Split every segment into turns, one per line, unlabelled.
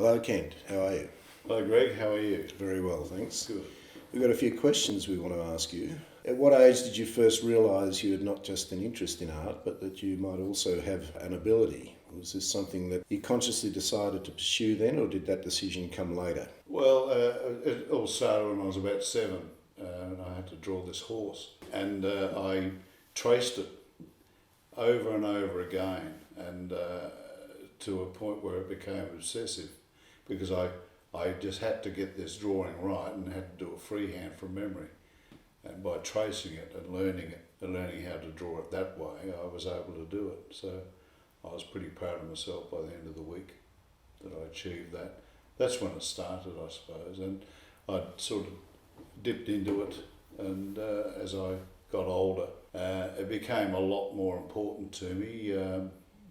Hello Kent, how are you?
Hello Greg, how are you?
Very well, thanks.
Good.
We've got a few questions we want to ask you. At what age did you first realise you had not just an interest in art, but that you might also have an ability? Was this something that you consciously decided to pursue then, or did that decision come later?
Well, it all started when I was about 7 and I had to draw this horse, and I traced it over and over again, and to a point where it became obsessive, because I just had to get this drawing right and had to do it freehand from memory. And by tracing it and learning how to draw it that way, I was able to do it. So I was pretty proud of myself by the end of the week that I achieved that. That's when it started, I suppose, and I sort of dipped into it, and as I got older, it became a lot more important to me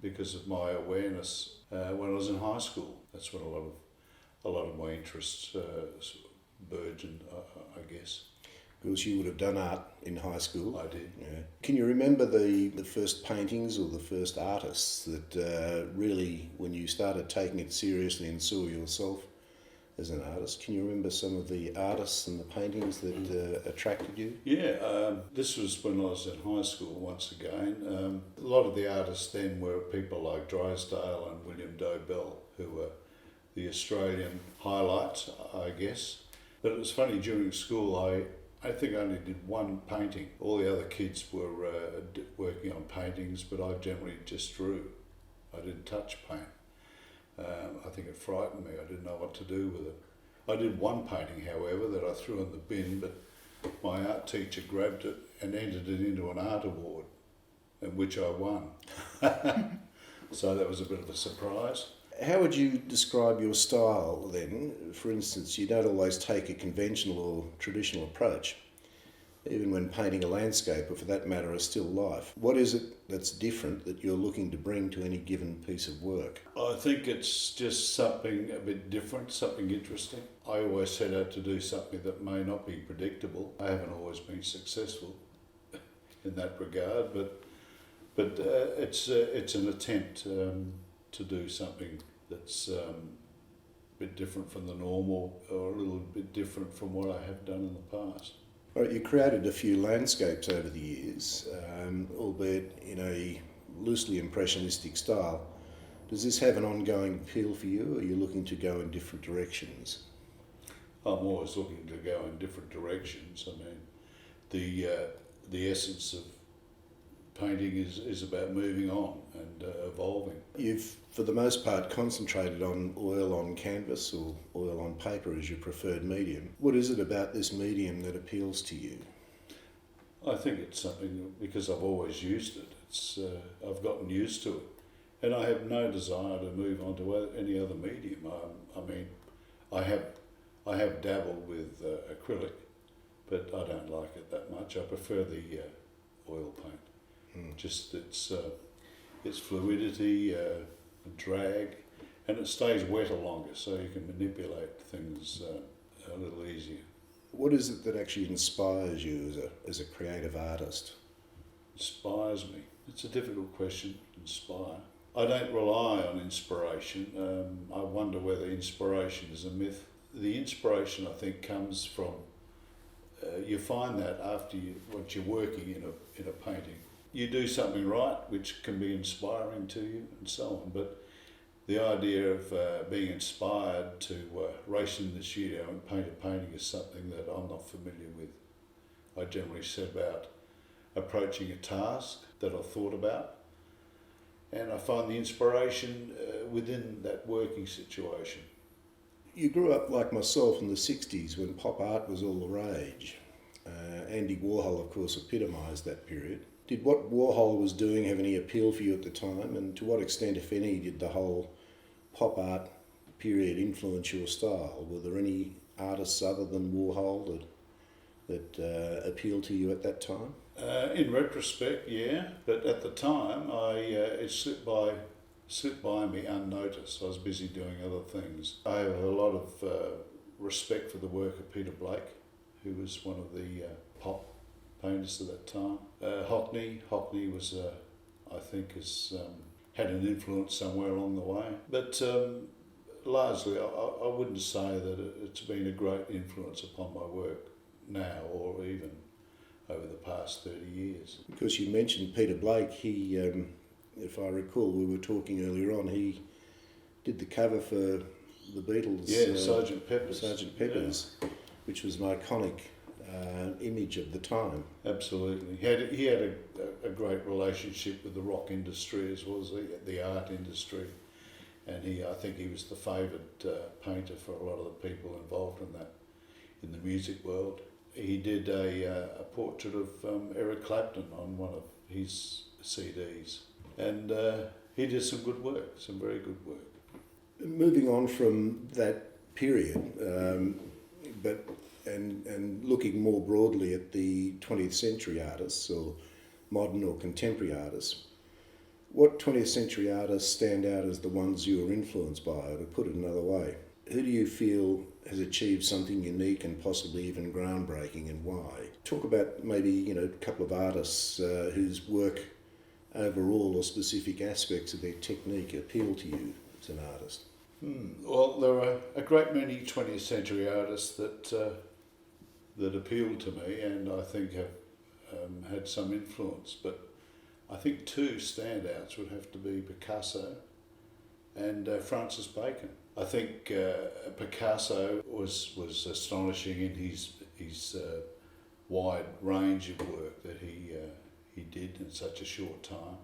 because of my awareness when I was in high school. That's when a lot of my interests burgeoned, I guess.
Because you would have done art in high school.
I did.
Yeah. Can you remember the first paintings or the first artists that really, when you started taking it seriously and saw yourself as an artist, can you remember some of the artists and the paintings that attracted you?
Yeah, this was when I was in high school once again. A lot of the artists then were people like Drysdale and William Dobell, who were the Australian highlights, I guess. But it was funny, during school I think I only did one painting. All the other kids were working on paintings, but I generally just drew. I didn't touch paint. I think it frightened me. I didn't know what to do with it. I did one painting, however, that I threw in the bin, but my art teacher grabbed it and entered it into an art award, in which I won. So that was a bit of a surprise.
How would you describe your style then? For instance, you don't always take a conventional or traditional approach, even when painting a landscape, or for that matter, a still life. What is it that's different that you're looking to bring to any given piece of work?
I think it's just something a bit different, something interesting. I always set out to do something that may not be predictable. I haven't always been successful in that regard, but it's an attempt to do something that's a bit different from the normal, or a little bit different from what I have done in the past.
All right, you created a few landscapes over the years, albeit in a loosely impressionistic style. Does this have an ongoing appeal for you, or are you looking to go in different directions?
I'm always looking to go in different directions. I mean, the essence of painting is about moving on and evolving.
You've, for the most part, concentrated on oil on canvas or oil on paper as your preferred medium. What is it about this medium that appeals to you?
I think it's something because I've always used it. I've gotten used to it, and I have no desire to move on to any other medium. I mean, I have dabbled with acrylic, but I don't like it that much. I prefer the oil paint. Just its fluidity, drag, and it stays wetter longer, so you can manipulate things a little easier.
What is it that actually inspires you as a creative artist?
Inspires me? It's a difficult question. Inspire. I don't rely on inspiration. I wonder whether inspiration is a myth. The inspiration, I think, comes from you find that after once you're working in a painting. You do something right, which can be inspiring to you, and so on. But the idea of being inspired to race in the studio and paint a painting is something that I'm not familiar with. I generally set about approaching a task that I've thought about, and I find the inspiration within that working situation.
You grew up like myself in the 60s when pop art was all the rage. Andy Warhol, of course, epitomised that period. Did what Warhol was doing have any appeal for you at the time, and to what extent, if any, did the whole pop art period influence your style? Were there any artists other than Warhol that appealed to you at that time?
In retrospect, yeah, but at the time, it slipped by me unnoticed. I was busy doing other things. I have a lot of respect for the work of Peter Blake, who was one of the pop painters at that time. Hockney was, I think, has had an influence somewhere along the way. But largely, I wouldn't say that it's been a great influence upon my work now or even over the past 30 years.
Because you mentioned Peter Blake, he, if I recall, we were talking earlier on, he did the cover for the Beatles.
Yeah, Sgt. Pepper's.
Sgt. Pepper's, which was an iconic image of the time.
Absolutely. He had a great relationship with the rock industry as well as the art industry. And I think he was the favoured painter for a lot of the people involved in that, in the music world. He did a portrait of Eric Clapton on one of his CDs, and he did some good work, some very good work.
Moving on from that period, and looking more broadly at the 20th century artists, or modern or contemporary artists, what 20th century artists stand out as the ones you were influenced by, or to put it another way? Who do you feel has achieved something unique and possibly even groundbreaking, and why? Talk about maybe, a couple of artists whose work overall or specific aspects of their technique appeal to you as an artist.
Well, there are a great many 20th century artists that appeal to me and I think have had some influence, but I think two standouts would have to be Picasso and Francis Bacon. I think Picasso was astonishing in his wide range of work that he did in such a short time.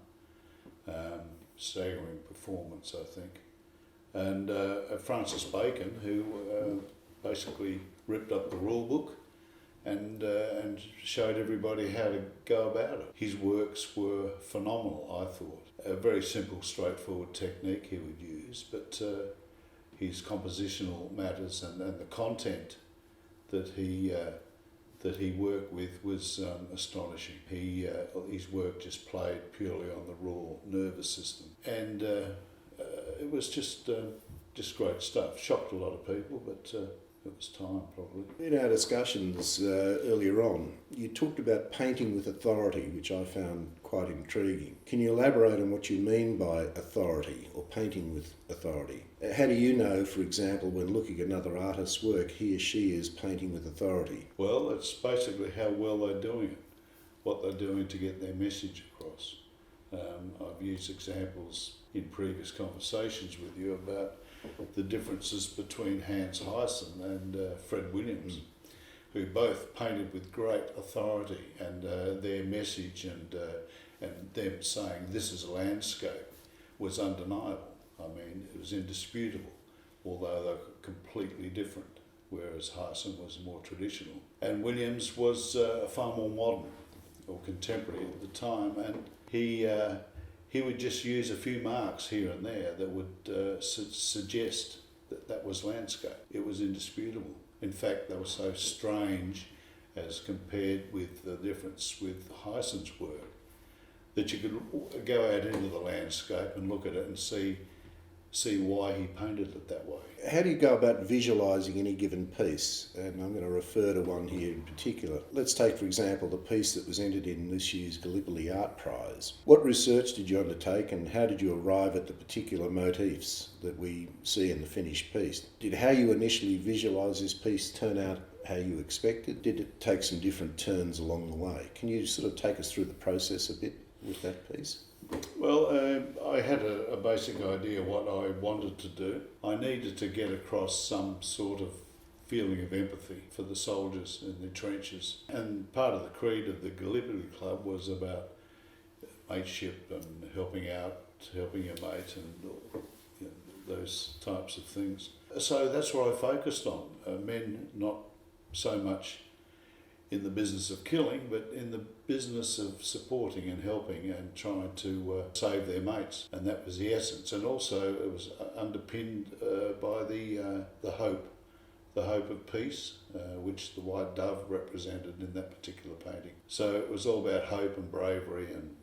Staggering performance, I think. And Francis Bacon, who basically ripped up the rule book and showed everybody how to go about it. His works were phenomenal, I thought. A very simple, straightforward technique he would use, but his compositional matters and the content that he worked with was astonishing. His work just played purely on the raw nervous system, and it was just great stuff. Shocked a lot of people, but it was time, probably.
In our discussions earlier on, you talked about painting with authority, which I found quite intriguing. Can you elaborate on what you mean by authority, or painting with authority? How do you know, for example, when looking at another artist's work, he or she is painting with authority?
Well, it's basically how well they're doing it, what they're doing to get their message across. I've used examples in previous conversations with you about the differences between Hans Heysen and Fred Williams, who both painted with great authority, and their message and them saying this is a landscape was undeniable. I mean, it was indisputable, although they're completely different, whereas Heysen was more traditional. And Williams was far more modern or contemporary at the time, and he would just use a few marks here and there that would suggest that was landscape. It was indisputable. In fact, they were so strange as compared with the difference with Heysen's work that you could go out into the landscape and look at it and see why he painted it that way.
How do you go about visualising any given piece? And I'm going to refer to one here in particular. Let's take, for example, the piece that was entered in this year's Gallipoli Art Prize. What research did you undertake, and how did you arrive at the particular motifs that we see in the finished piece? Did how you initially visualise this piece turn out how you expected? Did it take some different turns along the way? Can you sort of take us through the process a bit with that piece?
Well, I had a basic idea what I wanted to do. I needed to get across some sort of feeling of empathy for the soldiers in the trenches. And part of the creed of the Gallipoli Club was about mateship and helping out, helping your mate, and those types of things. So that's what I focused on. Men not so much in the business of killing, but in the business of supporting and helping and trying to save their mates, and that was the essence. And also it was underpinned by the hope of peace, which the white dove represented in that particular painting. So it was all about hope and bravery and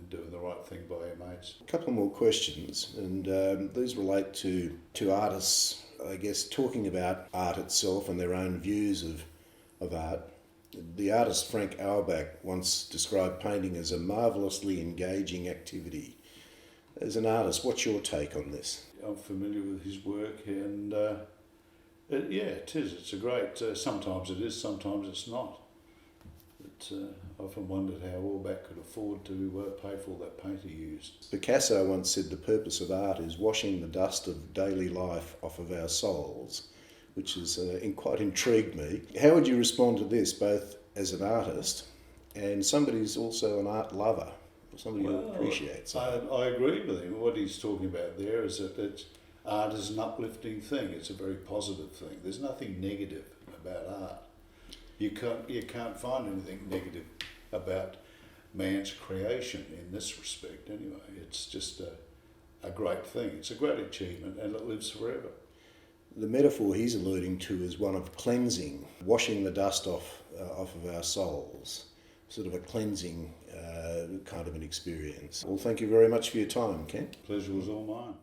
doing the right thing by your mates.
A couple more questions, and these relate to artists, I guess, talking about art itself and their own views of art. The artist Frank Auerbach once described painting as a marvellously engaging activity. As an artist, what's your take on this?
I'm familiar with his work, and it is. It's a great. Sometimes it is, sometimes it's not. But I often wondered how Orbach could afford to pay for all that paint he used.
Picasso once said the purpose of art is washing the dust of daily life off of our souls, which has quite intrigued me. How would you respond to this, both as an artist and somebody who's also an art lover, somebody who appreciates art?
I agree with him. What he's talking about there is that art is an uplifting thing. It's a very positive thing. There's nothing negative about art. You can't find anything negative about man's creation in this respect anyway. It's just a great thing. It's a great achievement, and it lives forever.
The metaphor he's alluding to is one of cleansing, washing the dust off of our souls, sort of a cleansing kind of an experience. Well, thank you very much for your time, Kent.
Pleasure was all mine.